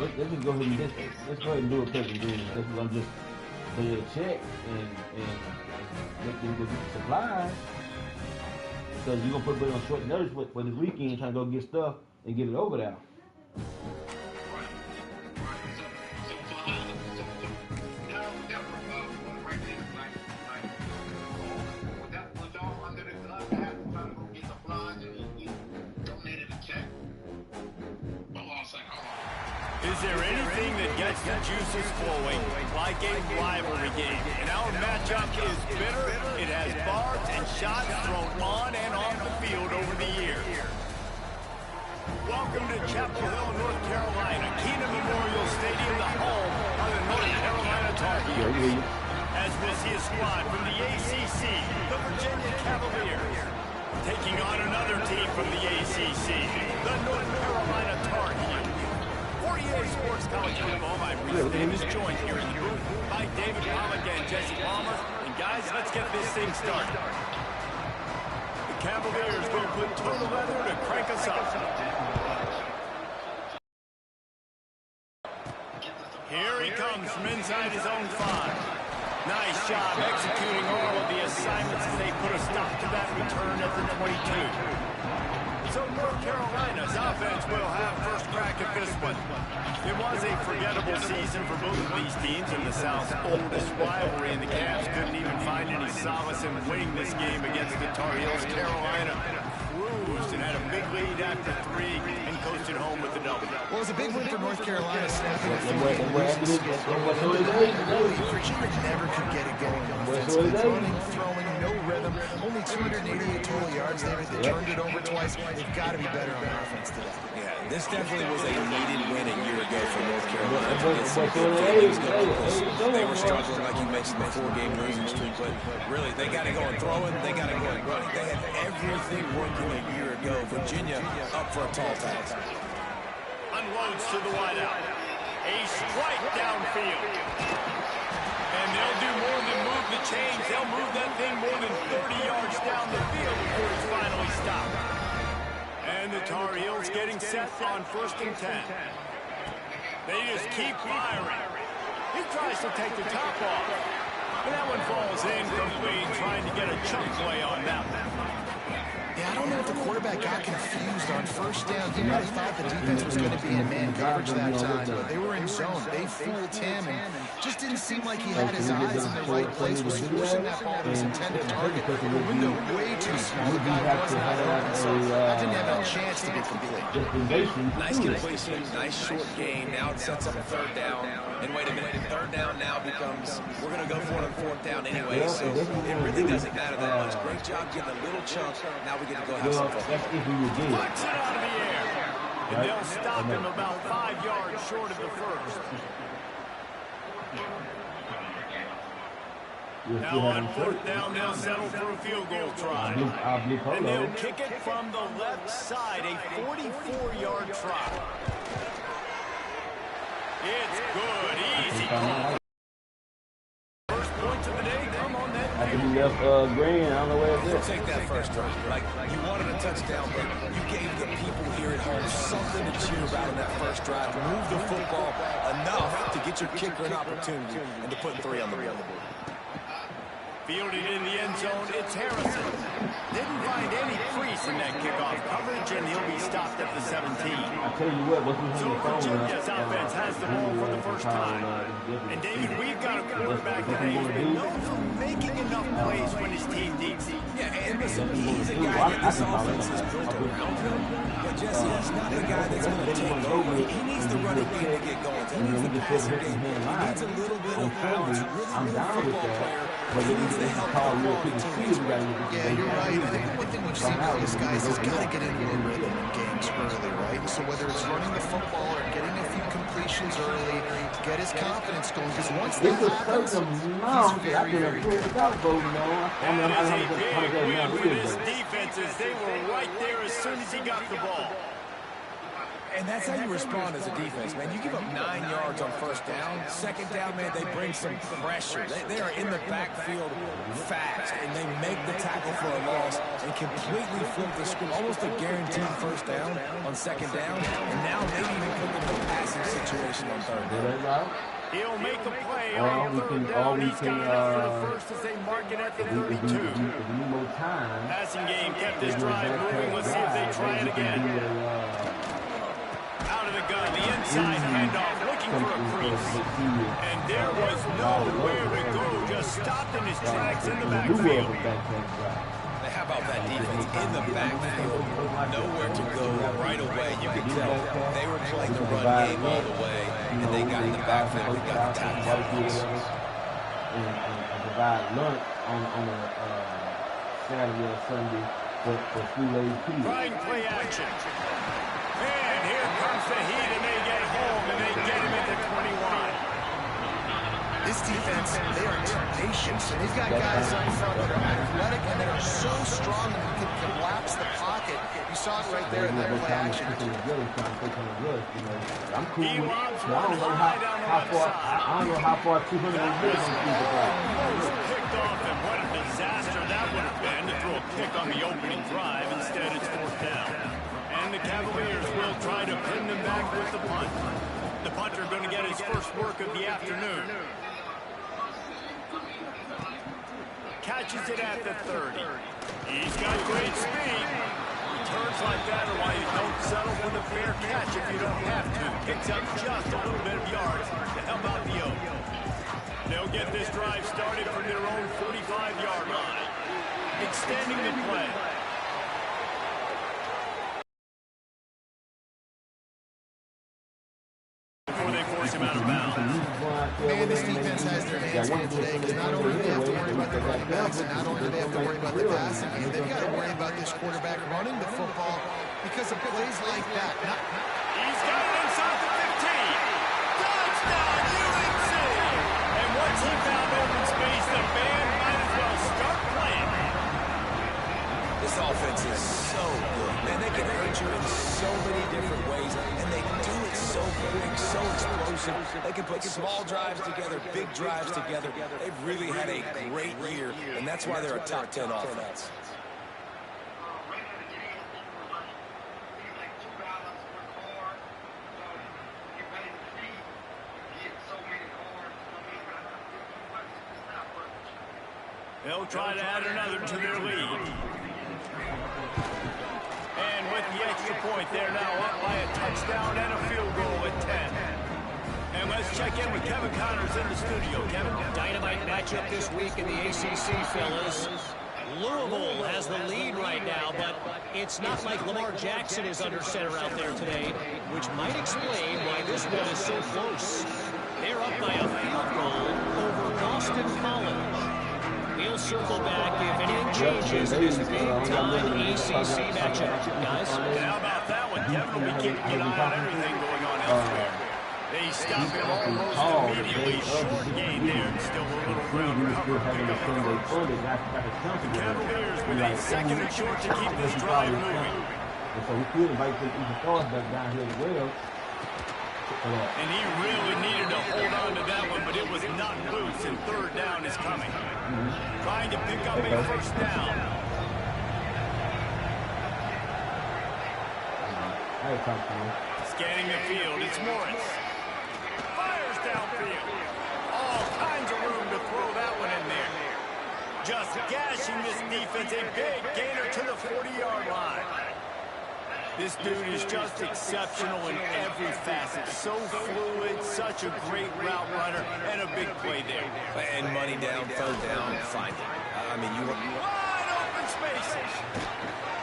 let's just go ahead and let's go ahead and do a pick and then let's gonna just pay a check and let them go get the supplies. Because you're gonna put them on short notice for this weekend trying to go get stuff and get it over there. Is there anything that gets the juices flowing like a rivalry game? And our matchup is bitter. It has barbs and shots thrown on and off the field over the years. Welcome to Chapel Hill, North Carolina, Keenan Memorial Stadium, the home of the North Carolina Tar Heels. As we see a squad from the ACC, the Virginia Cavaliers, taking on another team from the ACC, the North Carolina Tar Heels. 48 Sports College Football. I'm Reese Davis, joined here in the booth by David Pollock and Jesse Palmer. And guys, let's get this thing started. The Cavaliers will put total leather to crank us up. Here he comes from inside his own 5. Nice job executing all of the assignments as they put a stop to that return at the 22. So North Carolina's offense will have first crack at this one. It was a forgettable season for both of these teams in the South's oldest rivalry, and the Cavs couldn't even find any solace in winning this game against the Tar Heels. Carolina cruised and had a big lead after 3 and coasted home with the double. Well, it was a big win for North Carolina, snapping a 3 Virginia never could get it going offensively. Running, throwing, no rhythm, only 288 total yards there. They turned it over twice. They've got to be better on offense today. Yeah, this definitely was a needed win a year ago for North Carolina. They were struggling, like you mentioned, the 4-game losing streak, but really, they got to go and throwing, they got to go and running. They had everything working a year ago. Virginia up for a tall task. Unloads to the wideout. A strike downfield. And they'll do more than move the chains. They'll move that thing more than 30 yards down the field before it's finally stopped. And the Tar Heels getting set on 1st and 10. They just keep firing. He tries to take the top off. And that one falls incomplete, trying to get a chunk play on that one. Yeah, I don't know if the quarterback got confused on 1st down. He might have thought the defense was going to be in man coverage that time, but they were in zone. They fooled him and just didn't seem like he had his eyes in the right place. Was forcing that ball to his intended target. The window way too small. The guy wasn't out open, so that didn't have a chance to get complete. Nice completion, nice short gain. Now it sets up a 3rd down. And wait a minute, 3rd down now becomes, we're going to go for it on 4th down anyway, so it really doesn't matter that much. Great job getting a little chunk. Now we get to go have some fun. Flicks it out of the air. And they'll stop him about 5 yards short of the 1st. Now on 4th down, they'll settle for a field goal try. And they'll kick it from the left side, a 44-yard try. It's good, easy call. First points of the day come on that. I think he left Green. I don't know where it's at. Take that first drive. Like, you wanted a touchdown, but you gave the people here at home something to cheer about in that first drive. Move the football enough to get your kicker an opportunity and to put 3 on the board. Fielded in the end zone, it's Harrison. Didn't find any crease in that kickoff coverage, and he'll be stopped at the 17. I tell you what, So Virginia's offense has the ball for the first time. And David, we've got a quarterback today who's been known for making enough plays when his team needs it. Yeah, and listen, he's a guy that this offense is built around him. But Jesse, he's not the guy that's going to take over. He needs the running game to get going. He needs the passing game. He needs a little bit of power. He's a really good football player. But he needs the help of the team. Yeah, you're right. I think one thing we've seen from this guy is he's got to get into a rhythm in games early, right? So whether it's running the football or getting a few completions early to get his confidence going, because once that happens, he's very, very good. That is a big win for this defense as they were right there as soon as he got the ball. And that's how you respond as a defense, man. You give up 9 yards on 1st down. 2nd down, man, they bring some pressure. They are in the backfield fast, and they make the tackle for a loss and completely flip the script. Almost a guaranteed 1st down on on second down, and now maybe even put them in a passing situation on third down. He'll make a play on third down. He's got enough for the first as they mark it at the 32. Passing game kept this drive moving. Let's see if they try it again. Out of the gun, the inside handoff, looking for a crease. And there was nowhere to go, just stopped in his tracks in the backfield. How about that defense in the backfield? Nowhere to go right away. You can tell they were playing the run game all the way, and they got in the backfield and got the tackles. And provide lunch on a Saturday or Sunday for school-age kids. Trying play action. And here comes the heat, and they get home, and they get him at the 21. This defense, they are tenacious, and they've got guys up front that are athletic and that are so strong that can collapse the pocket. You saw it right there in that play action. I'm cool with it. I don't know how far 200 is Picked off, and what a disaster that would have been to throw a pick on the opening drive. Instead, it's fourth down. And the Cavaliers will try to pin them back with the punt. The punter going to get his first work of the afternoon. Catches it at the 30. He's got great speed. Turns like that are why you don't settle for the fair catch if you don't have to. Picks up just a little bit of yards to help out the Oak. They'll get this drive started from their own 45-yard line. Extending the play. Before they force him out of bounds. Man, this defense has their hands in it today, because not only do they have to worry about the running backs, and not only do they have to worry about the passing game, they've got to worry about this quarterback running the football because of plays like that. He's got it inside the 15. Touchdown, UNC! And once he found open space, the band might as well start playing. This offense is so good. Man, they can hurt you in so many different ways, and they do it so quick, so explosive. They can put small drives together, big drives together. They've really had a great year, and that's why they're a top 10 offense. They'll try to add another to their lead. And with the extra point, they're now up by a touchdown and a field goal at 10. And let's check in with Kevin Connors in the studio. Kevin? Dynamite matchup this week in the ACC, fellas. Louisville has the lead right now, but it's not like Lamar Jackson is under center out there today, which might explain why this one is so close. They're up by a field goal over Boston College. We'll circle back if anything changes in this big-time ACC matchup, guys. How about that one? Kevin will be keeping an eye on everything going on elsewhere. They stop him almost immediately. Short game there. Still a little ground cover. Pick up the first. The Cavaliers with a second and short to keep this drive moving. And so we could invite the stars back down here as well. And he really needed to hold on to that one, but it was not loose, and third down is coming. Trying to pick up a first down. Scanning the field, it's Morris. Fires downfield. All kinds of room to throw that one in there. Just gashing this defense, a big gainer to the 40-yard line. This dude is just exceptional in every facet. So fluid, such a great route runner, and a big play there. And money down, third down, find it. I mean, you wide open spaces.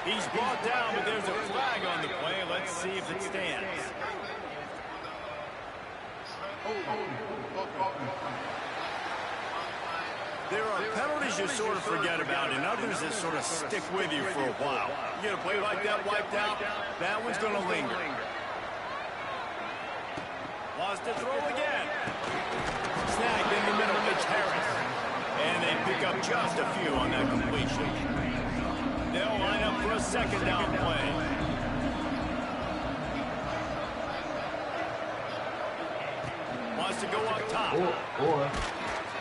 He's brought down, but there's a flag on the play. Let's see if it stands. There are penalties you sort of forget about, and others that sort of stick with you for a while. You get a play like that wiped out, that one's going to linger. Wants to throw again. Snagged in the middle, Mitch Harris. And they pick up just a few on that completion. They'll line up for a second down play. Wants to go up top.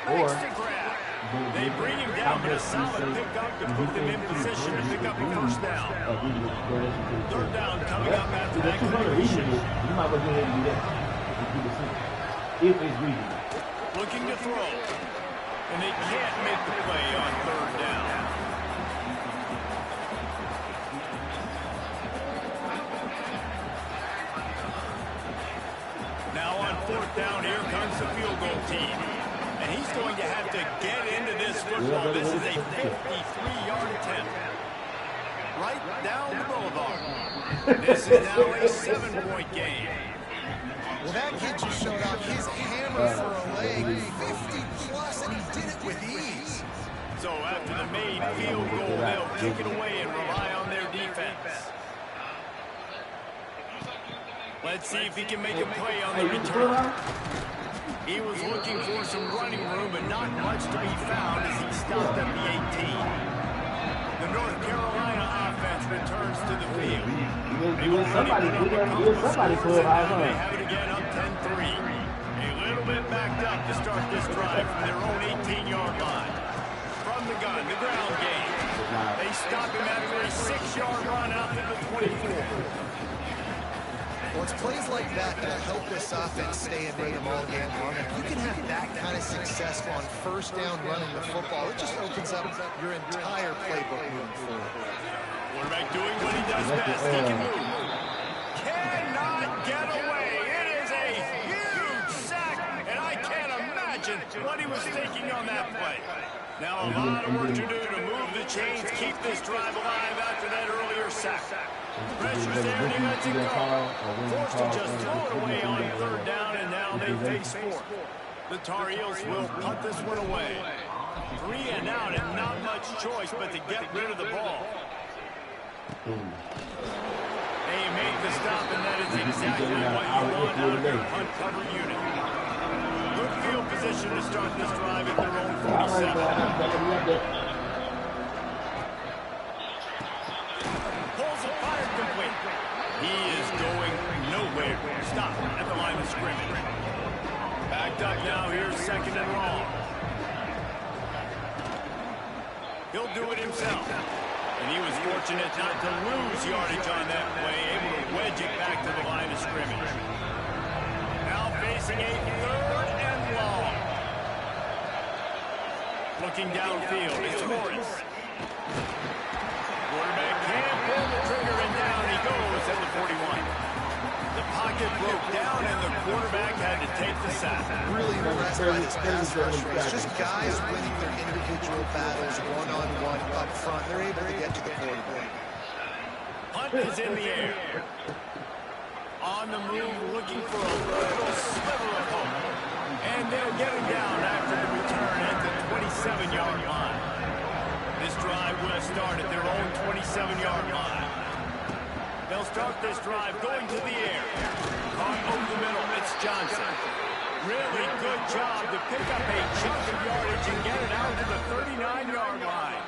Makes the grab. They bring him down, but a solid pickup to put them in position to pick up a first down. Third down coming up after it's on the regional, you might well go ahead and do that. And keep it simple. If it's regional. Looking to throw. And they can't make the play on third down. Now on fourth down, here comes the field goal team. And he's going to have to get into this football. This is a 53-yard attempt. Right down the boulevard. This is now a 7-point game. Well, that kid just showed off his hammer for a leg, 50-plus, and he did it with ease. So after the made field goal, they'll kick it away and rely on their defense. Let's see if he can make a play on the return. He was looking for some running room, but not much to be found as he stopped at the 18. The North Carolina offense returns to the field. They will somebody put up they have it again up 10-3. A little bit backed up to start this drive from their own 18-yard line. From the gun, the ground game. They stop him after a 6-yard run out to the 24. Well, it's plays like that that help this offense stay in rhythm all game long. If you can have that kind of success on first down running the football, it just opens up your entire playbook moving forward. Quarterback doing what he does best. He can move. Cannot get away. It is a huge sack, and I can't imagine what he was thinking on that play. Now a lot of work to do to move the chains, keep this drive alive after that earlier sack. Pressure's there, and he lets it go. Forced to just throw it away on third down, and now they face fourth. The Tar Heels will punt this one away. 3 and out, and not much choice but to get rid of the ball. They made the stop, and that is exactly what you want out of your punt cover unit. Good field position to start this drive at their own 47. He is going nowhere. Stop at the line of scrimmage. Backed up now. Here's second and long. He'll do it himself. And he was fortunate not to lose yardage on that play, able to wedge it back to the line of scrimmage. Now facing a third and long. Looking downfield, it's Morris. Quarterback can't pull the trigger, and down he goes at the 41. The pocket broke down, and the quarterback had to take the sack. Really impressed by this pass rush. It's just guys winning their individual battles one-on-one up front. They're able to get to the quarterback. Hunt is in the air. On the move, looking for a little sliver of hope. And they'll get him down after the return at the 27-yard line. This drive will start at their own 27-yard line. They'll start this drive going to the air. Caught over the middle, it's Johnson. Really good job to pick up a chunk of yardage and get it out to the 39-yard line.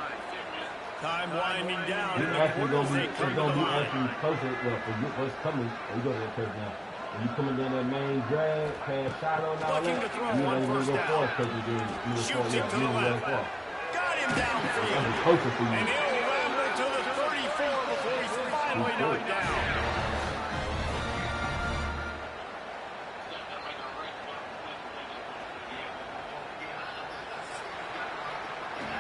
Time winding down, and the quarters, they come to the line. Closer, well, for what's coming, you go to the first down. When you coming down that main drag, pass shot on all Looking to that, throw you one ain't first gonna go down. far because you Shoots it to the left. Got him downfield. That's closer for you. And he'll ramble to the 34 before he's finally knocked down.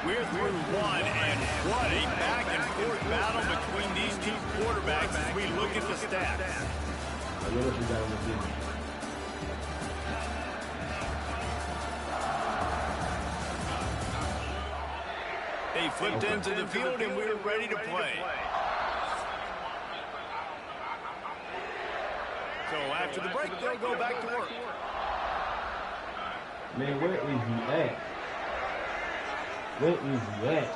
We're through one, and what a back-and-forth battle between these two quarterbacks as we look at the stats. They flipped into the field, and we're ready to play. So after the break, they'll go back to work. Man, where is he at? Where is he at?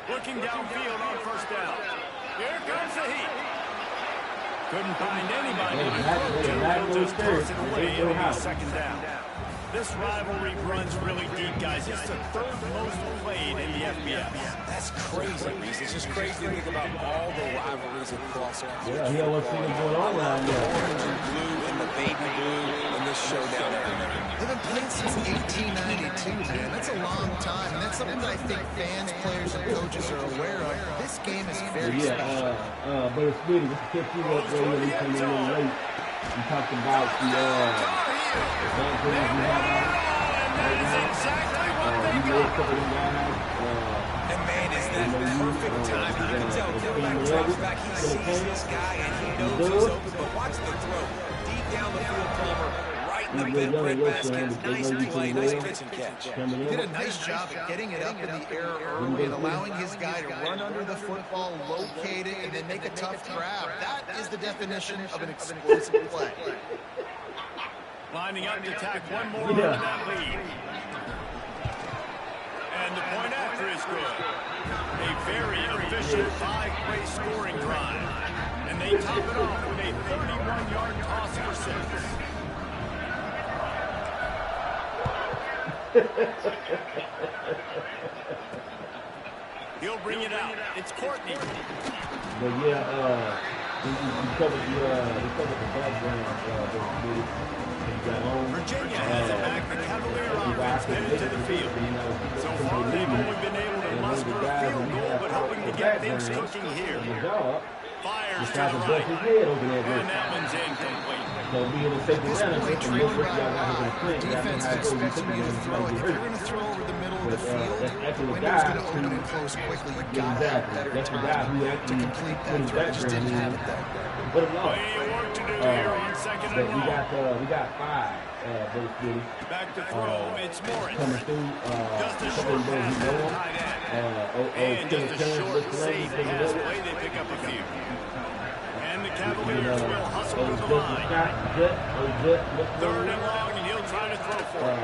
Looking downfield on first down. Here comes the heat. Couldn't find anybody to throw to. Just toss it away. It'll be second down. This rivalry runs really deep, guys. It's the third most played in the FBS. That's crazy, Reese. It's just crazy to think about all the rivalries across college. Yeah, he always seen going on around there. Orange and blue and the baby blue and this showdown every night. They've been playing since 1892, man. That's a long time, and that's something that I think fans, players, and coaches are aware of. This game is very special. But it's really, just to catch you up there when he came in a little late. We talked about the backgrounds we have on right now. You know a couple of guys. And man, is that perfect time. You can tell quarterback drops back. He sees this guy and he knows he's open. But watch the throw. Deep down the field, Palmer. Right in the big red basket. Nice play, nice pitch and catch. He did a nice job of getting it up in the air early and allowing his guy to run under the football, locate it, and then make a tough grab. That is the definition of an explosive play. Lining up to tack one more on that lead. And the point after is good. A very efficient 5-play scoring drive. And they top it off with a 31-yard toss for 6. He'll bring it out. It's Courtney. But yeah, he covered the background. Virginia has it back. The Cavalier offense headed to the field. So far, they've only been able to muster a field goal, but hoping to get things cooking here. Fires to the right. And that one's incomplete. This play trailing by a lot. Defense expects you to throw it. If you're going to throw over the middle of the field, the window's going to open and close quickly. You got to have better time to complete that throw. Just didn't have it there. But no. Plenty of work to do here on second and long. We got 5. Back to throw. It's Morris. Coming through. Just a short pass to the tight end. And just a short, safe pass play. They pick up a few. And the Cavaliers will hustle to the line. Third and long, and he'll try to throw for it.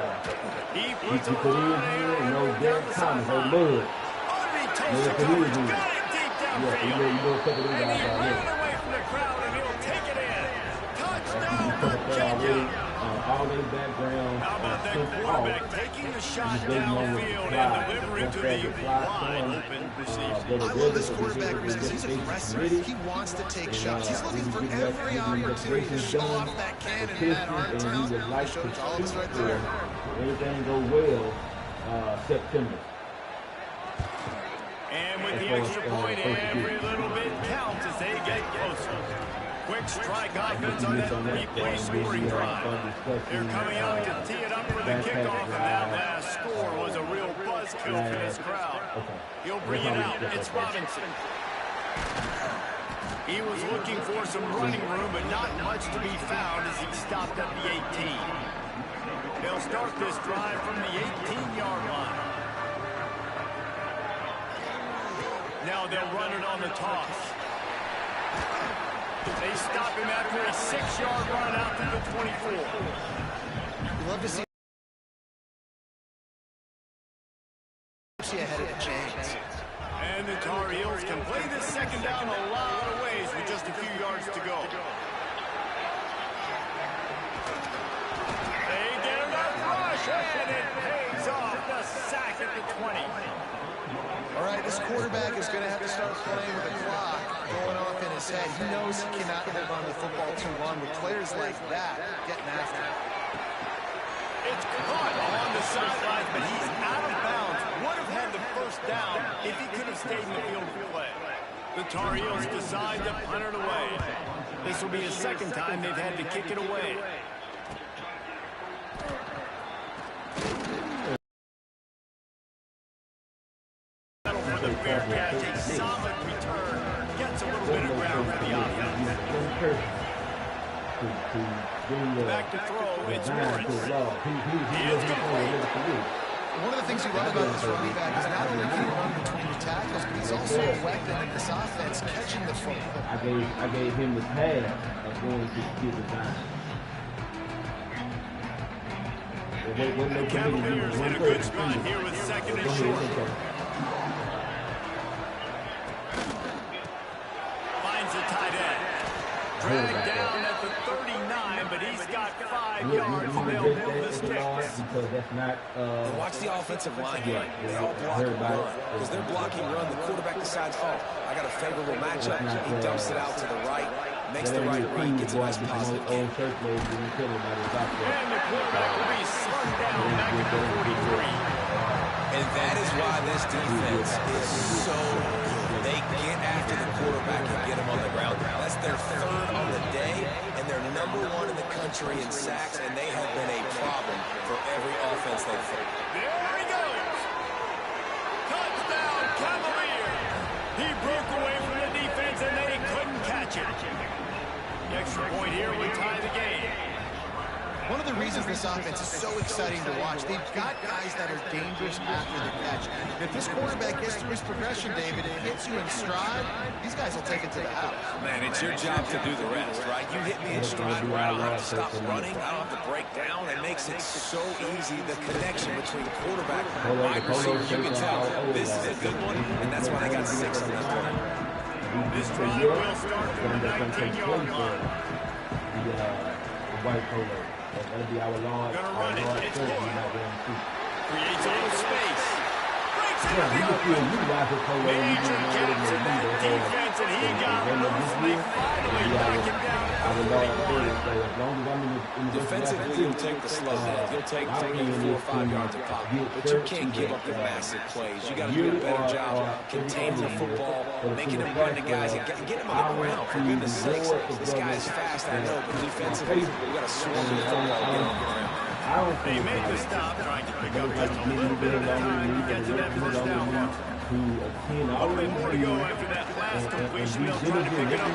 He puts a line down the sideline. Underneath toes coverage. Got it deep downfield. And he ran away from the crowd, and he'll take it in. Touchdown, Virginia. All their background. How about that quarterback taking the shot downfield and delivering to the wide open receiver? I love this quarterback because he's aggressive. He wants to take shots. He's looking for every opportunity to show off that cannon and that arm talent. He showed it to all of us right there. Everything go well September. And with the extra point, every little bit counts as they get closer. Quick strike offense on that 3-play scoring drive. They're coming out to tee it up for the kickoff, and that last score was a real buzzkill for this crowd. He'll bring it out. It's Robinson. He was looking for some running room, but not much to be found as he stopped at the 18. They'll start this drive from the 18-yard line. Now they'll run it on the toss. They stop him after a 6-yard run out to the 24. You love to see ahead of the chains. And the Tar Heels can play this second down a lot of ways with just a few yards to go. They get enough rush, and it pays off. The sack at the 20. All right, this quarterback is going to have to start playing with the clock going off in his head. He knows he cannot hold on to the football too long with players like that getting after him. It's caught on the sideline, but he's out of bounds. Would have had the first down if he could have stayed in the field of play. The Tar Heels decide to punt it away. This will be the second time they've had to kick it away. For the Bearcats, a solid return. Gets a little bit of ground for the offense. Back to throw, it's Morris. It's complete. One of the things you love about this running back is not only can he run between the tackles, but he's also a weapon in this offense, catching the football. I gave him the pass of going to get the time. The Cavaliers in a good spot here with second and short. Finds the tight end. dragged down at the 39, but he's got 5 yards, and they'll build the sticks. Because that's not. Watch the offensive line here. They all block and run. Because they're blocking run, the quarterback decides, oh, I got a favorable matchup. He dumps it out to the right, makes the right read, gets a nice positive kick. And the quarterback will be slung down back at the 43. And that is why this defense is so good. They get after the quarterback and get him on the ground. That's their 3rd on the day, and they're #1 in the country in sacks, and they have been a problem for every offense they face. There he goes. Touchdown, Cavalier. He broke away from the defense, and they couldn't catch him. The extra point here would tie the game. One of the reasons this offense is so exciting to watch, they've got guys that are dangerous after the catch. If this quarterback gets through his progression, David, and hits you in stride, these guys will take it to the house. Man, it's your job to do the rest, right? You hit me in stride where I don't have to stop running, I don't have to break down. It makes it so easy, the connection between quarterback and wide receiver. You can tell this is a good one, and that's why they got 6 on this one. This drive will start from the 19-yard line. The white polo. That'll be our Lord. Gonna run it. It's Lord. Creates a little space. Breaks it up the major gaps in that defense, and he got loose. They finally back him down at the 41. Defensively, you'll take the slow hit. You'll take 3, 4, 5 yards a pop. But you can't give up the massive plays. You got to do a better job containing the football, making him run the guys, and getting him on the ground. For goodness sakes, this guy is fast, I know, but defensively, you got to swarm the football and get him on the ground. They made the stop, trying to pick up just a little bit of time to get to that first down mark. A little bit more to go after that last completion. They'll try to pick it up.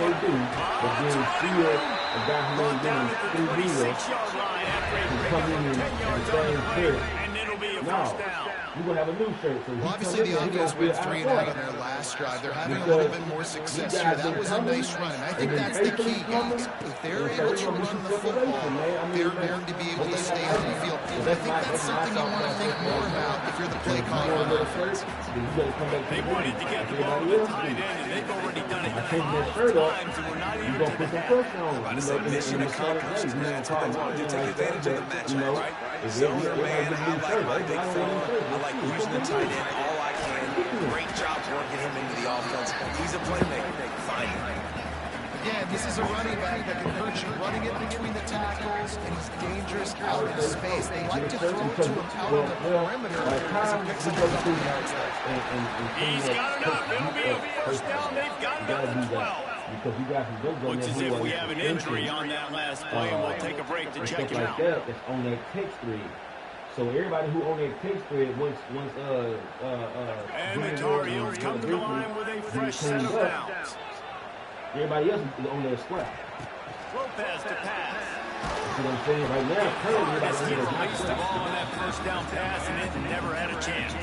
Down at the 26-yard line after a pickup of 10 yards on the play, and it'll be a first down. You're going to have a new shirt. So well, obviously, the offense went 3 and out on their last drive. They're having a little bit more success here. That was a nice run, and I think that's the key, guys. If they're able to run the football, they're going to be able to stay on the field. And I think that's something you want to think more about if you're the play caller on offense. They wanted to get the ball to the tight end, and they've already done it countless times, and we're not even to I say mission accomplished, and that's what they wanted to take advantage of the matchup, right? Zone or man, I like my big fella. I like using the tight end all I can. Great job working him into the offense. He's a playmaker. Find him. Again, this is a running back that can hurt you running it between the tackles, and he's dangerous out in space. They like to throw to him out on the perimeter because he picks up a couple yards there. He's got enough. It'll be a first down. They've got another 12. Looks as if we have an injury on that last play, and we'll take a break to check him out. That's on that kick spread. So everybody who on that kick spread once and the Tar Heels come to the line with a fresh set of downs. Everybody else is on their square. Lopez to pass. That's what I'm saying right now. He released the ball on that first down pass, and it never had a chance.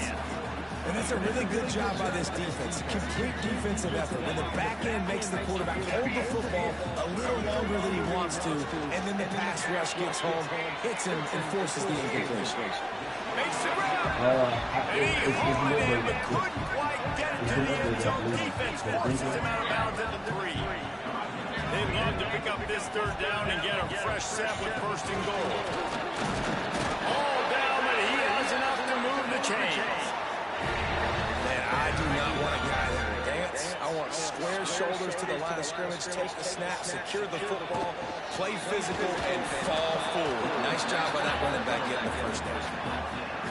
And that's a really good job by this defense. Complete defensive effort. When the back end makes the quarterback hold the football a little longer than he wants to, and then the pass rush gets home, hits him, and forces the incompletion. Makes the grab. And he hauled it in, but couldn't quite get it to the end zone. Defense forces him out of bounds at the 3. They'd love to pick up this third down and get a fresh set with first and goal. All down, but he has enough to move the chains. I do not want a guy that will dance. I want square shoulders to the line of scrimmage, take the snap, secure the football, play physical, and fall forward. Nice job by that running back getting the first down.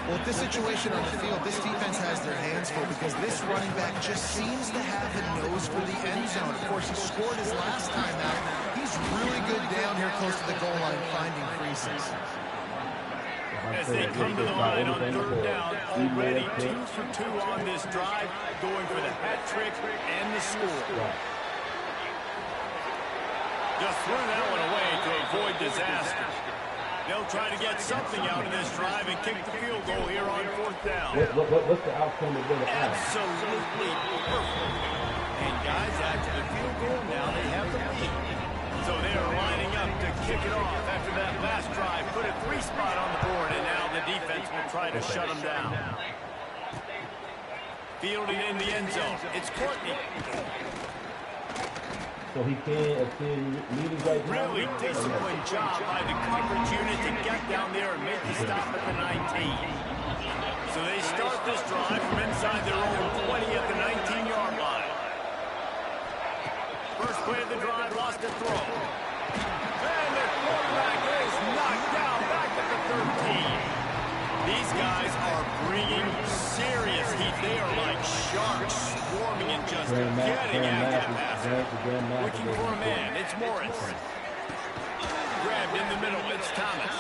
Well, this situation on the field, this defense has their hands full because this running back just seems to have the nose for the end zone. Of course, he scored his last time out. He's really good down here close to the goal line, finding creases. As they come to the line on third down, already 2 for 2 on this drive, going for the hat trick and the score. Just threw that one away to avoid disaster. They'll try to get something out of this drive and kick the field goal here on fourth down. What's the outcome of the Absolutely perfect. And guys, after the field goal, now they have the lead. So they are lining up to kick it off after that last drive. Put a 3 spot on the board, and now the defense will try to shut them down. Fielding in the end zone. It's Courtney. so he can extend leading right now. Really disciplined job by the coverage unit to get down there and make the stop at the 19. So they start this drive from inside their own 20 at the 19-yard line. First play of the drive, lost a throw. And the quarterback is knocked down back at the 13. These guys are bringing serious heat. They are like sharks swarming and just getting after the passer. Looking for a man. It's Morris. Grabbed in the middle. It's Thomas.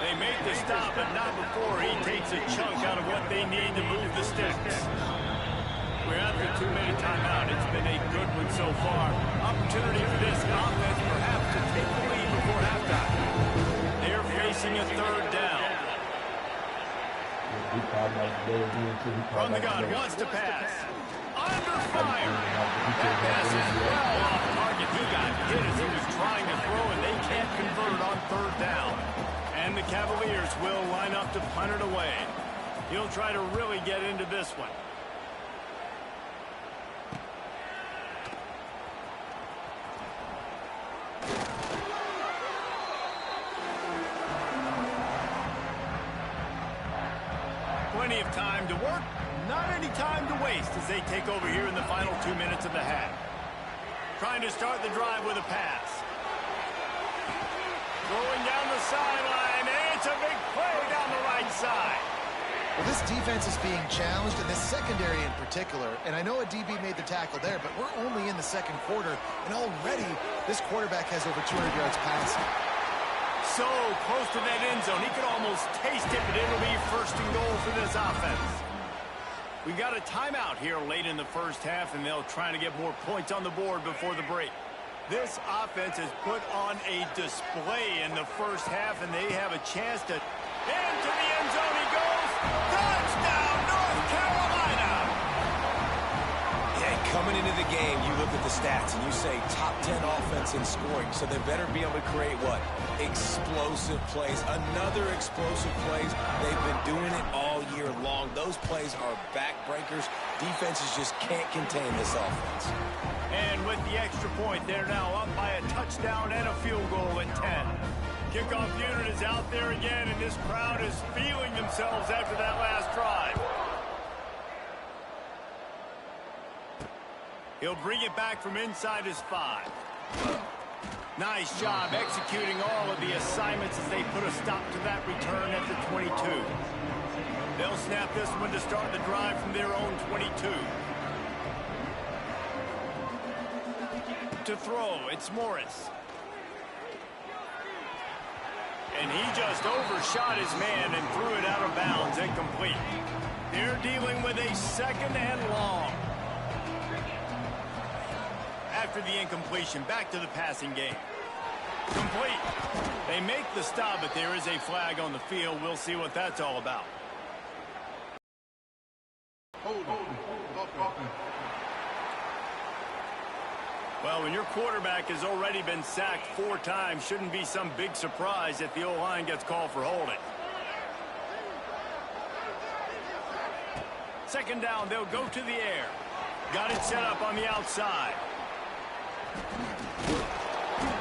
They make the stop, but not before he takes a chunk out of what they need to move the sticks. We're after a 2-minute timeout. It's been a good one so far. Opportunity for this offense perhaps to take the lead before halftime. They're facing a third down. From the gun, wants to pass. Under fire. That pass is well off target. He got hit as he was trying to throw, and they can't convert on third down. And the Cavaliers will line up to punt it away. He'll try to really get into this one. Plenty of time to work, not any time to waste as they take over here in the final 2 minutes of the half. Trying to start the drive with a pass. Going down the sideline, and it's a big play down the right side. Well, this defense is being challenged, and this secondary in particular. And I know a DB made the tackle there, but we're only in the second quarter, and already this quarterback has over 200 yards passing. So close to that end zone. He could almost taste it, but it'll be first and goal for this offense. We got a timeout here late in the first half, and they'll try to get more points on the board before the break. This offense has put on a display in the first half, and they have a chance to... Into the end zone he goes. Touchdown, North Carolina! Yeah, coming into the game, you look at the stats and you say top 10 offense in scoring, so they better be able to create what? Explosive plays. Another explosive plays. They've been doing it all year long. Those plays are backbreakers. Defenses just can't contain this offense. And with the extra point, they're now up by a touchdown and a field goal at 10. Kickoff unit is out there again, and this crowd is feeling themselves after that last drive. He'll bring it back from inside his 5. Nice job executing all of the assignments as they put a stop to that return at the 22. They'll snap this one to start the drive from their own 22. To throw, it's Morris. And he just overshot his man and threw it out of bounds, incomplete. They're dealing with a second and long. After the incompletion, back to the passing game. Complete. They make the stop, but there is a flag on the field. We'll see what that's all about. Well, when your quarterback has already been sacked 4 times, shouldn't be some big surprise if the O-line gets called for holding. Second down, they'll go to the air. Got it set up on the outside.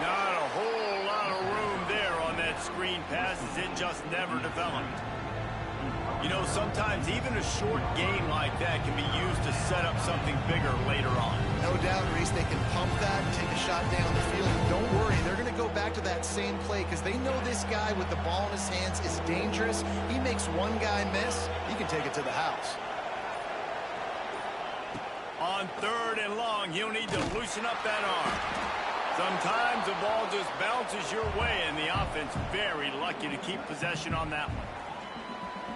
Not a whole lot of room there on that screen pass as it just never developed. You know, sometimes even a short game like that can be used to set up something bigger later on. No doubt, Reese, they can pump that and take a shot down the field. And don't worry, they're going to go back to that same play because they know this guy with the ball in his hands is dangerous. He makes one guy miss, he can take it to the house. On third and long, he'll need to loosen up that arm. Sometimes the ball just bounces your way, and the offense very lucky to keep possession on that one.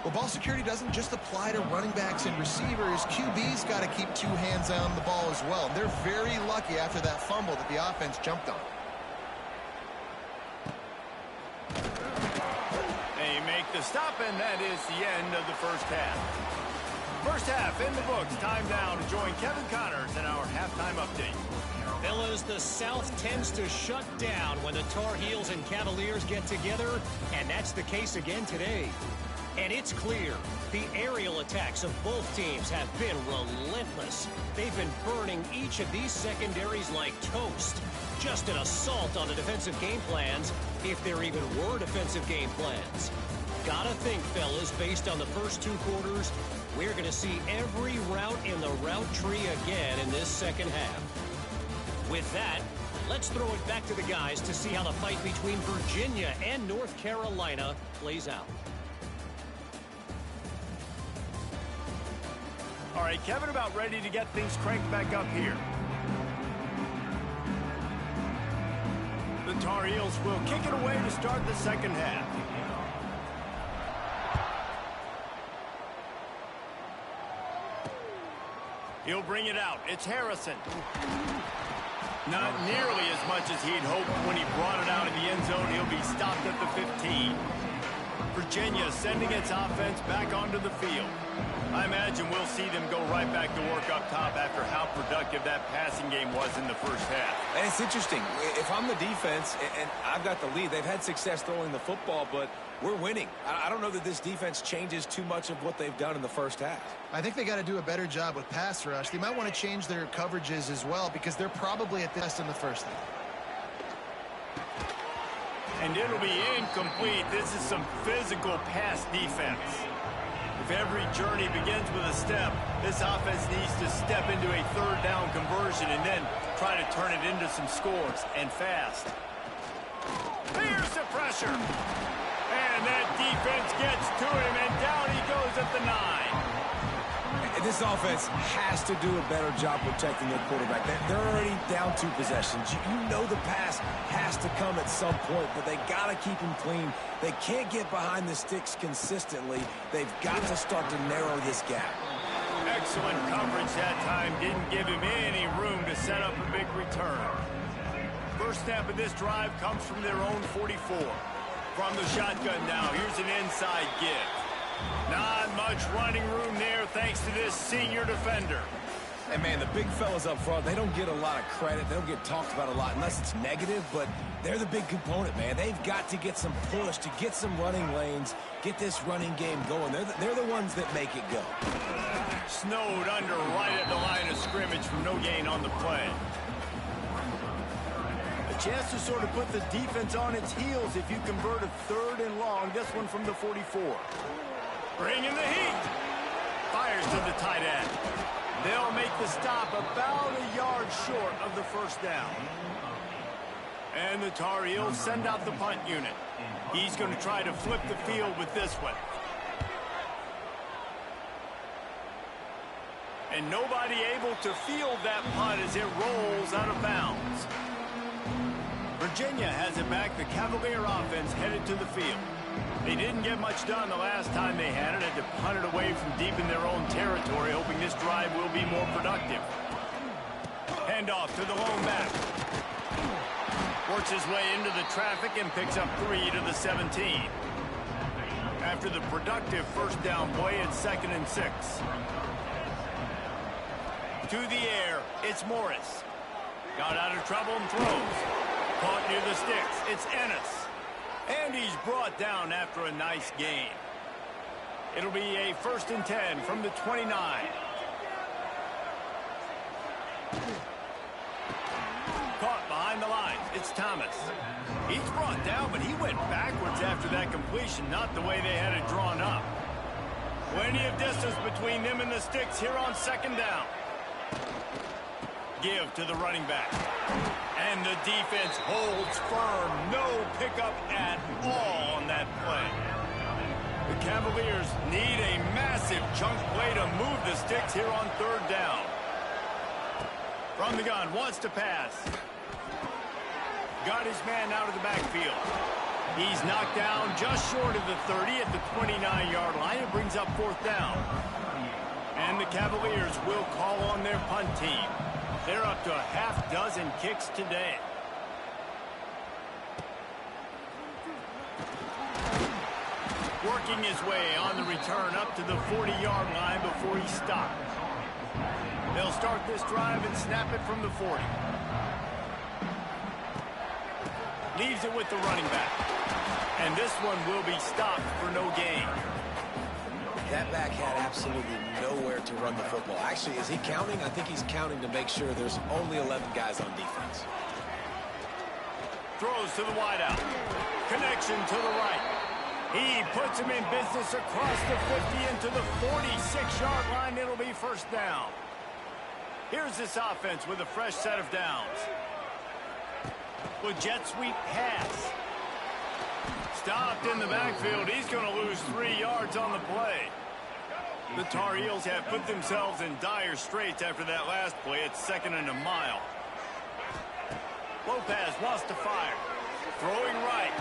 Well, ball security doesn't just apply to running backs and receivers. QB's got to keep 2 hands on the ball as well. They're very lucky after that fumble that the offense jumped on. They make the stop, and that is the end of the first half. First half in the books. Time now to join Kevin Connors in our halftime update. Fellas, the South tends to shut down when the Tar Heels and Cavaliers get together, and that's the case again today. And it's clear, the aerial attacks of both teams have been relentless. They've been burning each of these secondaries like toast. Just an assault on the defensive game plans, if there even were defensive game plans. Gotta think, fellas, based on the first 2 quarters, we're going to see every route in the route tree again in this second half. With that, let's throw it back to the guys to see how the fight between Virginia and North Carolina plays out. All right, Kevin, about ready to get things cranked back up here. The Tar Heels will kick it away to start the second half. He'll bring it out. It's Harrison. Not nearly as much as he'd hoped when he brought it out in the end zone. He'll be stopped at the 15. Virginia sending its offense back onto the field. I imagine we'll see them go right back to work up top after how productive that passing game was in the first half. And it's interesting. If I'm the defense and I've got the lead, they've had success throwing the football, but we're winning. I don't know that this defense changes too much of what they've done in the first half. I think they got to do a better job with pass rush. They might want to change their coverages as well because they're probably at best in the first half. And it'll be incomplete. This is some physical pass defense. If every journey begins with a step, this offense needs to step into a third down conversion and then try to turn it into some scores, and fast. Here's the pressure. And that defense gets to him, and down he goes at the 9. This offense has to do a better job protecting their quarterback. They're already down 2 possessions. You know the pass has to come at some point, but they got to keep him clean. They can't get behind the sticks consistently. They've got to start to narrow this gap. Excellent coverage that time. Didn't give him any room to set up a big return. First snap of this drive comes from their own 44. From the shotgun now, here's an inside give. Not much running room there thanks to this senior defender. And, man, the big fellas up front, they don't get a lot of credit. They don't get talked about a lot unless it's negative, but they're the big component, man. They've got to get some push, to get some running lanes, get this running game going. They're the ones that make it go. Snowed under right at the line of scrimmage from no gain on the play. A chance to sort of put the defense on its heels if you convert a 3rd and long. This one from the 44. Bringing the heat. Fires to the tight end. They'll make the stop about a yard short of the first down. And the Tar Heels send out the punt unit. He's going to try to flip the field with this one. And nobody able to field that punt as it rolls out of bounds. Virginia has it back. The Cavalier offense headed to the field. They didn't get much done the last time they had it. Had to punt it away from deep in their own territory, hoping this drive will be more productive. Handoff to the lone back. Works his way into the traffic and picks up 3 to the 17. After the productive first down play, it's 2nd and 6. To the air, it's Morris. Got out of trouble and throws. Caught near the sticks, it's Ennis. And he's brought down after a nice gain. It'll be a 1st and 10 from the 29. Caught behind the lines. It's Thomas. He's brought down, but he went backwards after that completion, not the way they had it drawn up. Plenty of distance between them and the sticks here on 2nd down. Give to the running back. And the defense holds firm. No pickup at all on that play. The Cavaliers need a massive chunk play to move the sticks here on 3rd down. From the gun, wants to pass. Got his man out of the backfield. He's knocked down just short of the 30 at the 29-yard line. It brings up 4th down. And the Cavaliers will call on their punt team. They're up to a half-dozen kicks today. Working his way on the return up to the 40-yard line before he's stopped. They'll start this drive and snap it from the 40. Leaves it with the running back. And this one will be stopped for no gain. That back had absolutely nowhere to run the football. Actually, is he counting? I think he's counting to make sure there's only 11 guys on defense. Throws to the wideout. Connection to the right. He puts him in business across the 50 into the 46-yard line. It'll be first down. Here's this offense with a fresh set of downs. With jet sweep pass. Stopped in the backfield. He's going to lose 3 yards on the play. The Tar Heels have put themselves in dire straits after that last play. It's 2nd and a mile. Lopez wants to fire. Throwing right.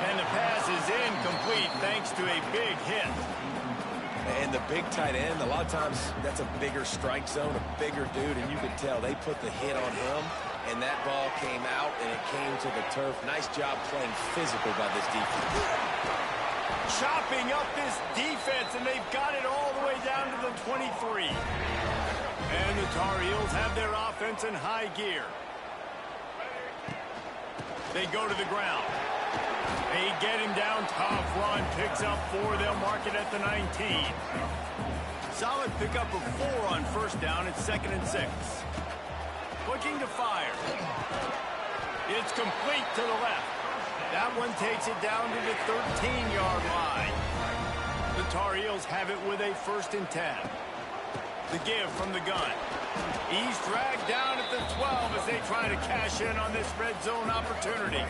And the pass is incomplete thanks to a big hit. And the big tight end, a lot of times that's a bigger strike zone, a bigger dude, and you can tell they put the hit on him, and that ball came out, and it came to the turf. Nice job playing physical by this defense. Chopping up this defense, and they've got it all the way down to the 23. And the Tar Heels have their offense in high gear. They go to the ground. They get him down. Tough run. Picks up 4. They'll mark it at the 19. Solid pickup of 4 on first down. It's 2nd and 6. Looking to fire. It's complete to the left. That one takes it down to the 13-yard line. The Tar Heels have it with a 1st and 10. The give from the gun. He's dragged down at the 12 as they try to cash in on this red zone opportunity.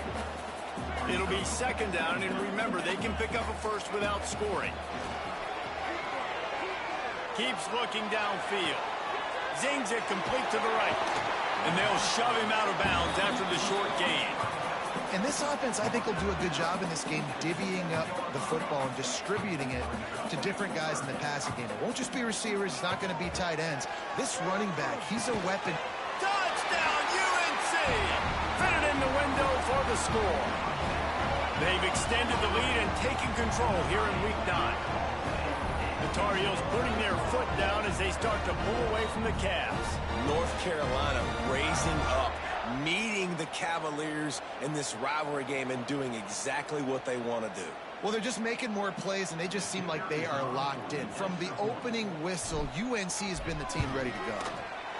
It'll be 2nd down, and remember, they can pick up a first without scoring. Keeps looking downfield. Zings it complete to the right. And they'll shove him out of bounds after the short gain. And this offense, I think, will do a good job in this game divvying up the football and distributing it to different guys in the passing game. It won't just be receivers. It's not going to be tight ends. This running back, he's a weapon. Touchdown, UNC! Fitted in the window for the score. They've extended the lead and taken control here in Week 9. The Tar Heels putting their foot down as they start to pull away from the Cavs. North Carolina raising up, meeting the Cavaliers in this rivalry game and doing exactly what they want to do. Well, they're just making more plays, and they just seem like they are locked in. From the opening whistle, UNC has been the team ready to go.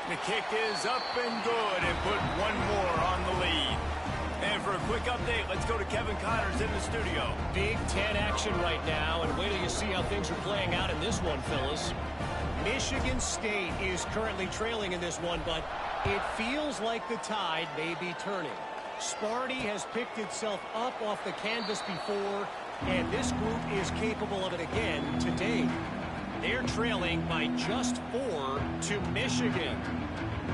The kick is up and good and put one more on the lead. And for a quick update, let's go to Kevin Connors in the studio. Big Ten action right now, and wait till you see how things are playing out in this one, fellas. Michigan State is currently trailing in this one, but it feels like the tide may be turning. Sparty has picked itself up off the canvas before, and this group is capable of it again today. They're trailing by just 4 to Michigan.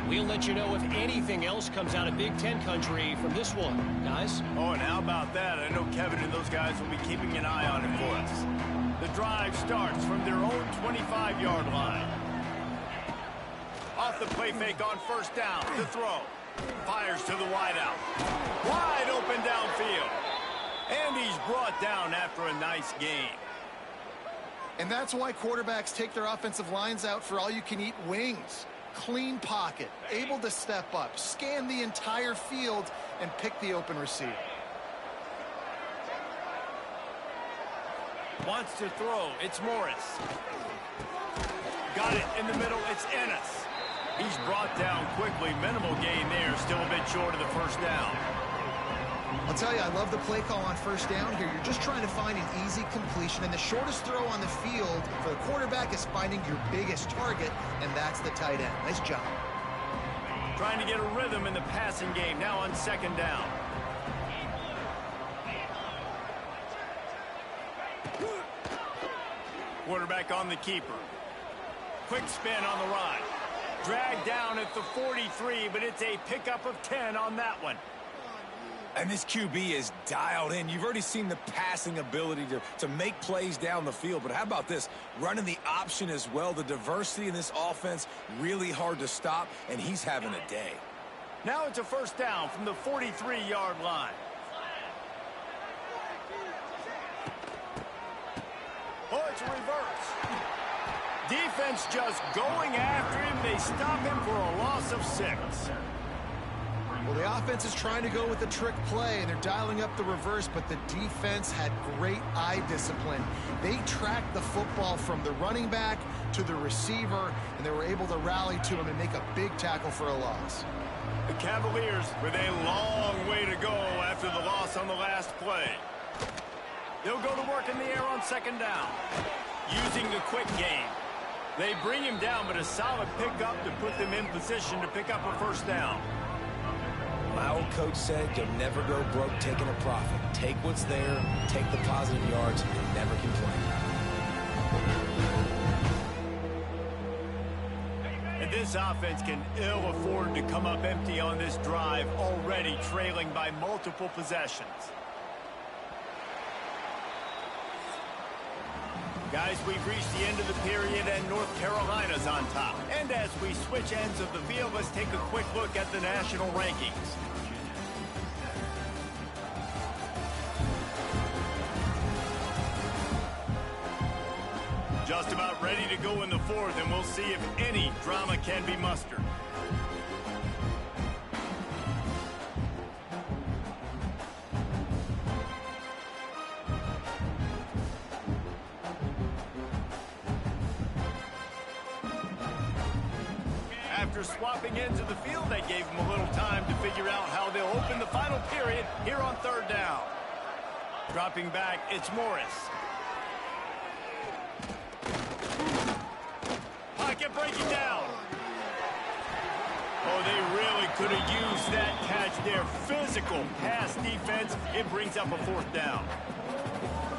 We'll let you know if anything else comes out of Big Ten country from this one, guys. Oh, and how about that? I know Kevin and those guys will be keeping an eye on it for us. The drive starts from their own 25-yard line. Off the play fake on first down. The throw. Fires to the wideout. Wide open downfield. And he's brought down after a nice gain. And that's why quarterbacks take their offensive lines out for all-you-can-eat wings. Clean pocket, able to step up, scan the entire field, and pick the open receiver. Wants to throw. It's Morris. Got it in the middle. It's Ennis. He's brought down quickly. Minimal gain there. Still a bit short of the first down. I'll tell you, I love the play call on first down here. You're just trying to find an easy completion, and the shortest throw on the field for the quarterback is finding your biggest target, and that's the tight end. Nice job. Trying to get a rhythm in the passing game now on second down. Quarterback on the keeper. Quick spin on the ride. Dragged down at the 43, but it's a pickup of 10 on that one. And this QB is dialed in. You've already seen the passing ability to make plays down the field. But how about this? Running the option as well. The diversity in this offense, really hard to stop, and he's having a day. Now it's a first down from the 43-yard line. Oh, it's a reverse. Defense just going after him. They stop him for a loss of 6. Well, the offense is trying to go with the trick play, and they're dialing up the reverse, but the defense had great eye discipline. They tracked the football from the running back to the receiver, and they were able to rally to him and make a big tackle for a loss. The Cavaliers with a long way to go after the loss on the last play. They'll go to work in the air on second down, using the quick game. They bring him down, but a solid pickup to put them in position to pick up a first down. My old coach said you'll never go broke taking a profit. Take what's there, take the positive yards, and never complain. And this offense can ill afford to come up empty on this drive, already trailing by multiple possessions. Guys, we've reached the end of the period, and North Carolina's on top. And as we switch ends of the field, let's take a quick look at the national rankings. Just about ready to go in the fourth, and we'll see if any drama can be mustered. After swapping ends of the field, they gave them a little time to figure out how they'll open the final period here on third down. Dropping back, it's Morris. Pocket breaking down. Oh, they really could have used that catch there. Physical pass defense. It brings up a fourth down.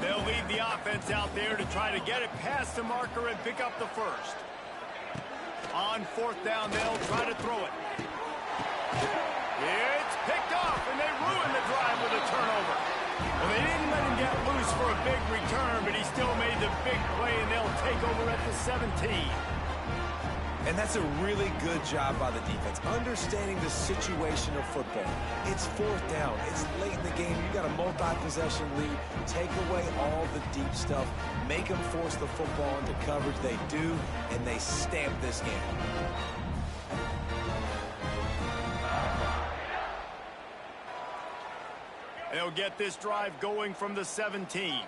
They'll leave the offense out there to try to get it past the marker and pick up the first. On fourth down, they'll try to throw it. It's picked off, and they ruin the drive with a turnover. Well, they didn't let him get loose for a big return, but he still made the big play, and they'll take over at the 17. And that's a really good job by the defense, understanding the situation of football. It's fourth down. It's late in the game. You got a multi-possession lead. Take away all the deep stuff. Make them force the football into coverage. They do, and they stamp this game. They'll get this drive going from the 17.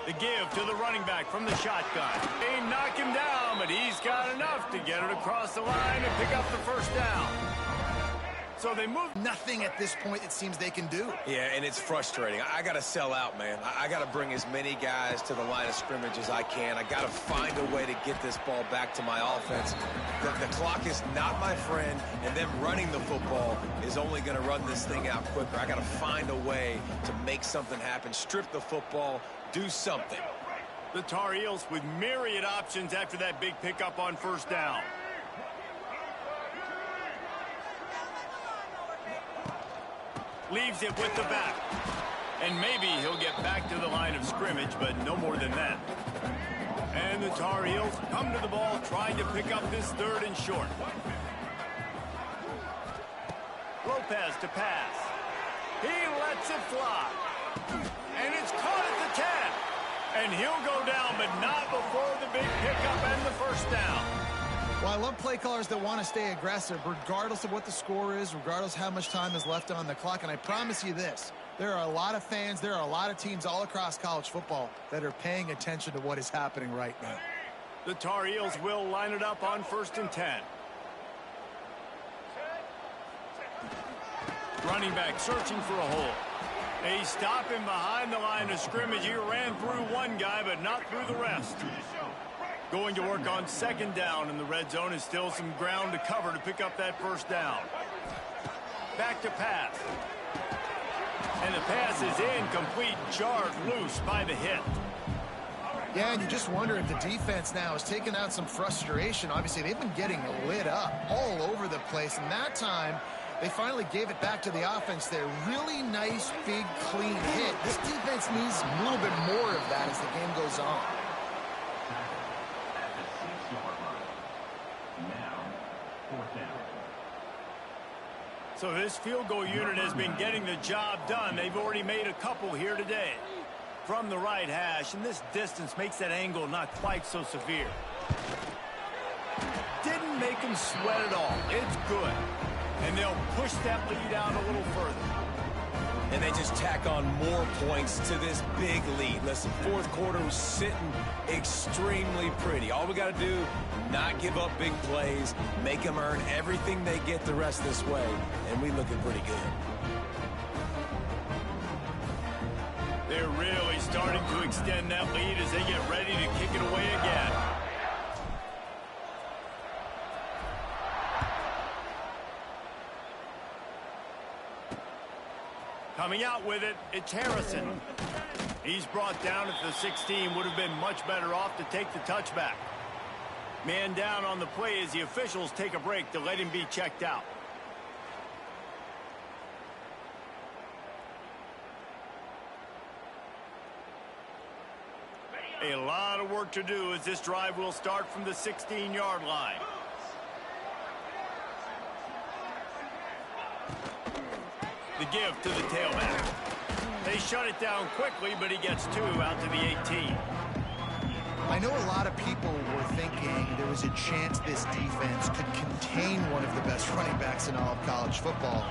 The give to the running back from the shotgun. They knock him down, but he's got enough to get it across the line and pick up the first down. So they move. Nothing at this point it seems they can do. Yeah, and it's frustrating. I got to sell out, man. I got to bring as many guys to the line of scrimmage as I can. I got to find a way to get this ball back to my offense. The clock is not my friend, and them running the football is only going to run this thing out quicker. I got to find a way to make something happen, strip the football, do something. The Tar Heels with myriad options after that big pickup on first down. Leaves it with the back. And maybe he'll get back to the line of scrimmage, but no more than that. And the Tar Heels come to the ball trying to pick up this third and short. Lopez to pass. He lets it fly. And it's caught at the 10. And he'll go down, but not before the big pickup and the first down. Well, I love play callers that want to stay aggressive, regardless of what the score is, regardless how much time is left on the clock. And I promise you this, there are a lot of fans, there are a lot of teams all across college football that are paying attention to what is happening right now. The Tar Heels will line it up on 1st and 10. Running back searching for a hole. They stop him behind the line of scrimmage. He ran through one guy, but not through the rest. Going to work on second down, and the red zone is still some ground to cover to pick up that first down. Back to pass. And the pass is incomplete, jarred loose by the hit. Yeah, and you just wonder if the defense now has taken out some frustration. Obviously, they've been getting lit up all over the place, and that time they finally gave it back to the offense there. Really nice, big, clean hit. This defense needs a little bit more of that as the game goes on. So this field goal unit has been getting the job done. They've already made a couple here today. From the right hash, and this distance makes that angle not quite so severe. Didn't make him sweat at all. It's good. And they'll push that lead out a little further. And they just tack on more points to this big lead. Listen, fourth quarter was sitting extremely pretty. All we got to do, not give up big plays, make them earn everything they get the rest of this way, and we looking pretty good. They're really starting to extend that lead as they get ready to kick it away again. Coming out with it, it's Harrison. He's brought down at the 16. Would have been much better off to take the touchback. Man down on the play as the officials take a break to let him be checked out. A lot of work to do as this drive will start from the 16-yard line. The give to the tailback. They shut it down quickly, but he gets 2 out to the 18. I know a lot of people were thinking there was a chance this defense could contain one of the best running backs in all of college football.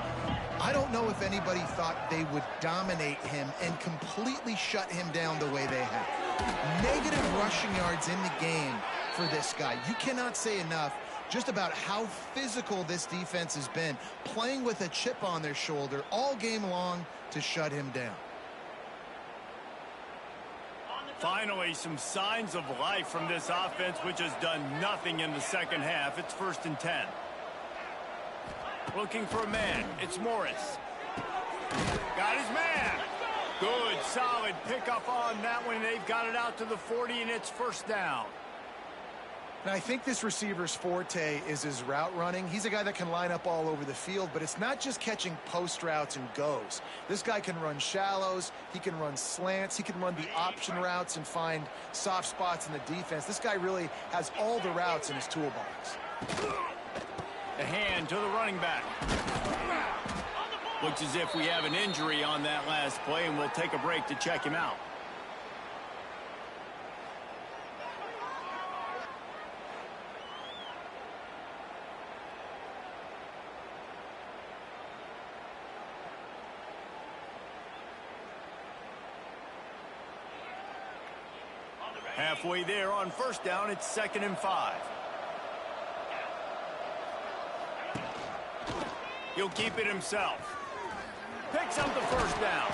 I don't know if anybody thought they would dominate him and completely shut him down the way they have. Negative rushing yards in the game for this guy. You cannot say enough just about how physical this defense has been, playing with a chip on their shoulder all game long to shut him down. Finally, some signs of life from this offense, which has done nothing in the second half. It's 1st and 10. Looking for a man. It's Morris. Got his man. Good, solid pickup on that one. They've got it out to the 40, and it's 1st down. And I think this receiver's forte is his route running. He's a guy that can line up all over the field, but it's not just catching post routes and goes. This guy can run shallows, he can run slants, he can run the option routes and find soft spots in the defense. This guy really has all the routes in his toolbox. The hand to the running back. Looks as if we have an injury on that last play, and we'll take a break to check him out. Halfway there on 1st down, it's 2nd and 5. He'll keep it himself. Picks up the 1st down.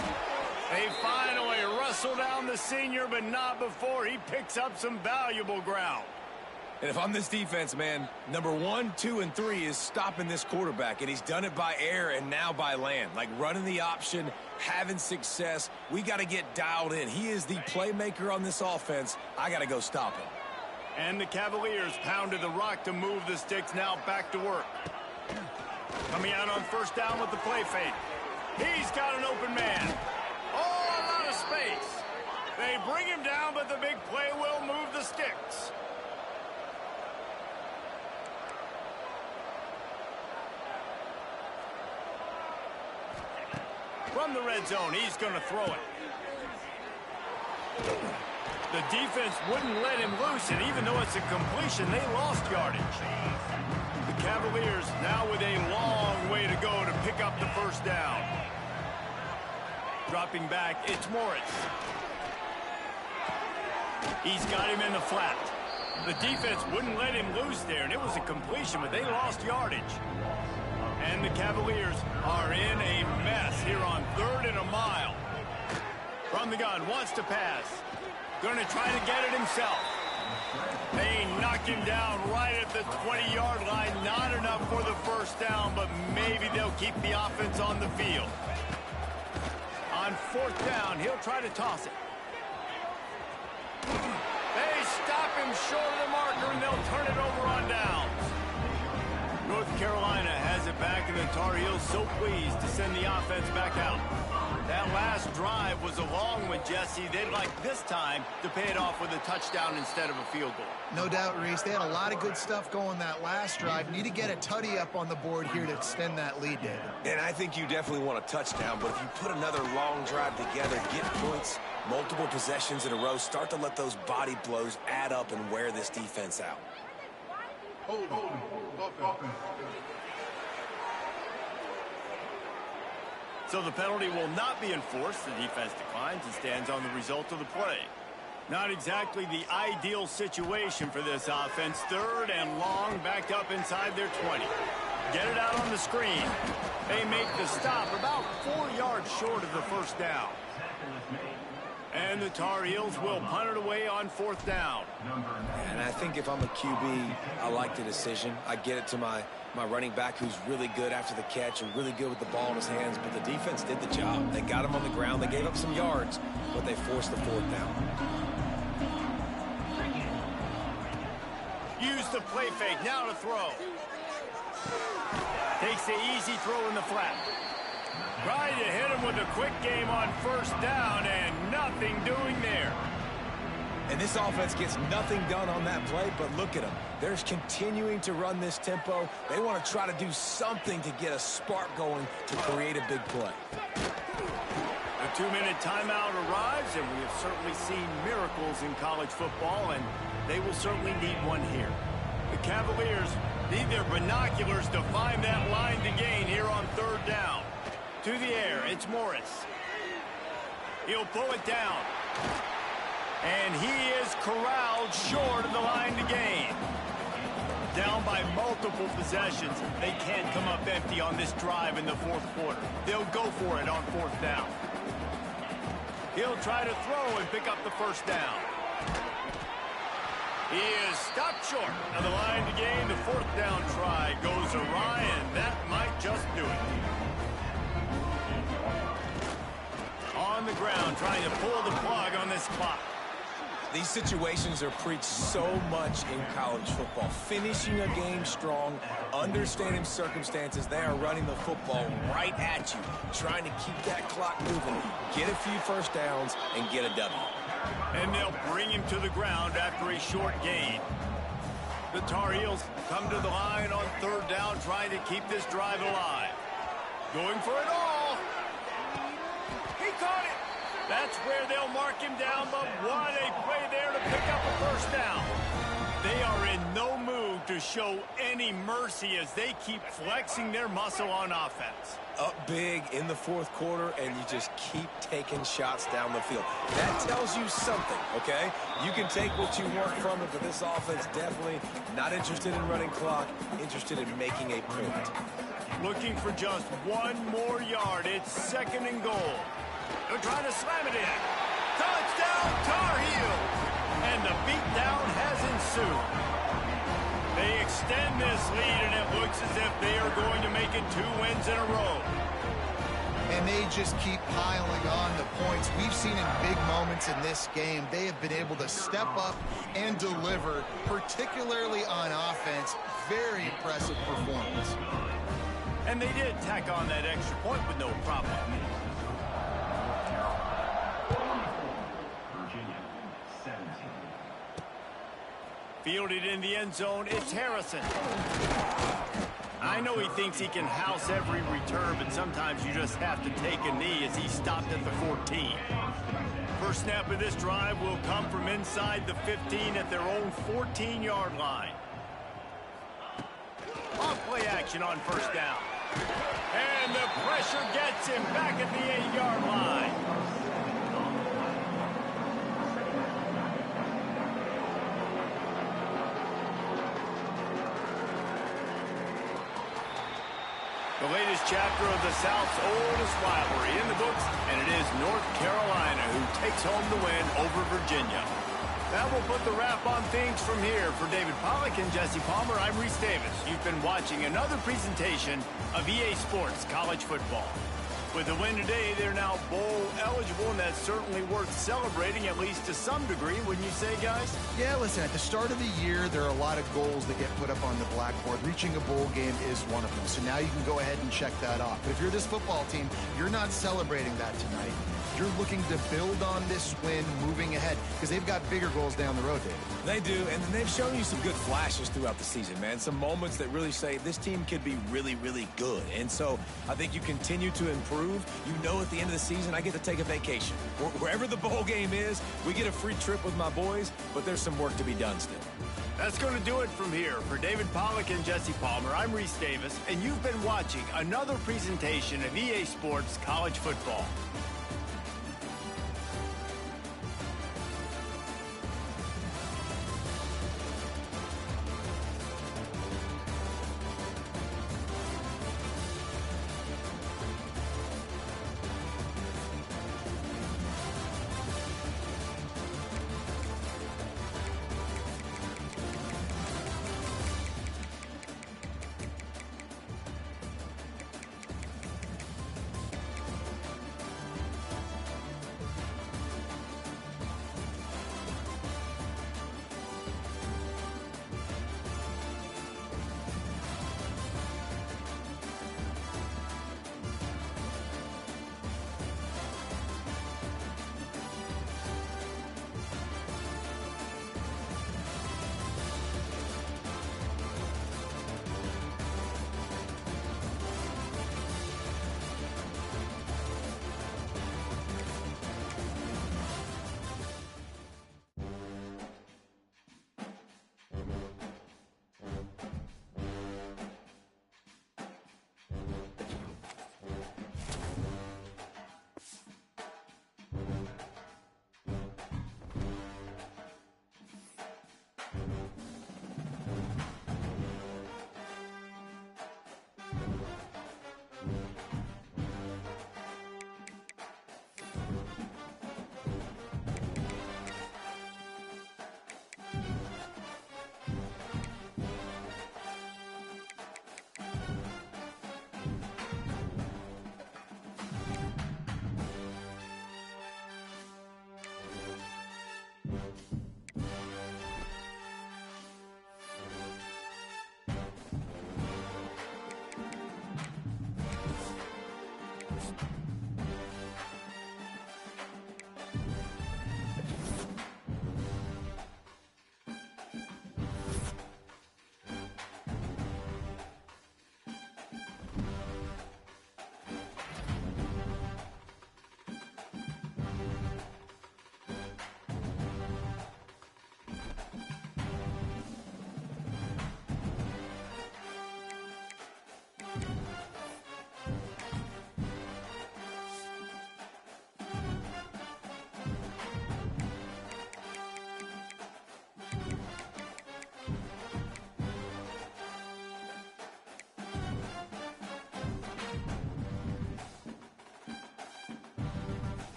They finally wrestle down the senior, but not before he picks up some valuable ground. And if I'm this defense, man, number 1, 2, and 3 is stopping this quarterback, and he's done it by air and now by land. Like running the option, having success. We got to get dialed in. He is the playmaker on this offense. I got to go stop him. And the Cavaliers pounded the rock to move the sticks. Now back to work. Coming out on 1st down with the play fake. He's got an open man. Oh, a lot of space. They bring him down, but the big play will move the sticks. From the red zone, he's going to throw it. The defense wouldn't let him loose, and even though it's a completion, they lost yardage. The Cavaliers now with a long way to go to pick up the 1st down. Dropping back, it's Morris. He's got him in the flat. The defense wouldn't let him loose there, and it was a completion, but they lost yardage. And the Cavaliers are in a mess here on 3rd and a mile. From the gun, wants to pass. Going to try to get it himself. They knock him down right at the 20-yard line. Not enough for the 1st down, but maybe they'll keep the offense on the field. On 4th down, he'll try to toss it. They stop him short of the marker, and they'll turn it over on downs. North Carolina has it back, and the Tar Heels so pleased to send the offense back out. That last drive was a long one, Jesse. They'd like this time to pay it off with a touchdown instead of a field goal. No doubt, Reese. They had a lot of good stuff going that last drive. Need to get a tutty up on the board here to extend that lead, David. And I think you definitely want a touchdown, but if you put another long drive together, get points, multiple possessions in a row, start to let those body blows add up and wear this defense out. So the penalty will not be enforced. The defense declines and stands on the result of the play. Not exactly the ideal situation for this offense. 3rd and long, backed up inside their 20. Get it out on the screen. They make the stop about 4 yards short of the first down. And the Tar Heels will punt it away on 4th down. And I think if I'm a QB, I like the decision. I get it to my running back who's really good after the catch and really good with the ball in his hands, but the defense did the job. They got him on the ground. They gave up some yards, but they forced the 4th down. Use the play fake. Now to throw. Takes the easy throw in the flat. Trying to hit him with a quick game on 1st down, and nothing doing there. And this offense gets nothing done on that play, but look at them. They're continuing to run this tempo. They want to try to do something to get a spark going to create a big play. The 2-minute timeout arrives, and we have certainly seen miracles in college football, and they will certainly need one here. The Cavaliers need their binoculars to find that line to gain here on 3rd down. To the air, it's Morris. He'll pull it down. And he is corralled short of the line to gain. Down by multiple possessions. They can't come up empty on this drive in the 4th quarter. They'll go for it on 4th down. He'll try to throw and pick up the 1st down. He is stopped short of the line to gain. The 4th down try goes awry, and that might just do it. On the ground, trying to pull the plug on this clock. These situations are preached so much in college football. Finishing a game strong, understanding circumstances. They are running the football right at you, trying to keep that clock moving, get a few 1st downs, and get a W. And they'll bring him to the ground after a short gain. The Tar Heels come to the line on 3rd down, trying to keep this drive alive. Going for it all. He caught it. That's where they'll mark him down, but what a play there to pick up a 1st down. They are in no mood to show any mercy as they keep flexing their muscle on offense. Up big in the 4th quarter, and you just keep taking shots down the field. That tells you something, okay? You can take what you want from it, but this offense definitely not interested in running clock, interested in making a point. Looking for just 1 more yard. It's 2nd and goal. They're trying to slam it in. Touchdown, Tar Heels! And the beatdown has ensued. They extend this lead, and it looks as if they are going to make it 2 wins in a row. And they just keep piling on the points. We've seen in big moments in this game, they have been able to step up and deliver, particularly on offense. Very impressive performance. And they did tack on that extra point with no problem. Fielded in the end zone, it's Harrison. I know he thinks he can house every return, but sometimes you just have to take a knee as he stopped at the 14. First snap of this drive will come from inside the 15 at their own 14-yard line. Off play action on 1st down. And the pressure gets him back at the 8-yard line. The latest chapter of the South's oldest rivalry in the books, and it is North Carolina who takes home the win over Virginia. That will put the wrap on things from here. For David Pollack and Jesse Palmer, I'm Reese Davis. You've been watching another presentation of EA Sports College Football. With the win today, they're now bowl eligible, and that's certainly worth celebrating, at least to some degree, wouldn't you say, guys? Yeah, listen, at the start of the year, there are a lot of goals that get put up on the blackboard. Reaching a bowl game is one of them. So now you can go ahead and check that off. But if you're this football team, you're not celebrating that tonight. You're looking to build on this win moving ahead because they've got bigger goals down the road, David. They do, and they've shown you some good flashes throughout the season, man. Some moments that really say this team could be really, really good. And so I think you continue to improve. You know, at the end of the season, I get to take a vacation. Wherever the bowl game is, we get a free trip with my boys, but there's some work to be done still. That's going to do it from here. For David Pollack and Jesse Palmer, I'm Reese Davis, and you've been watching another presentation of EA Sports College Football.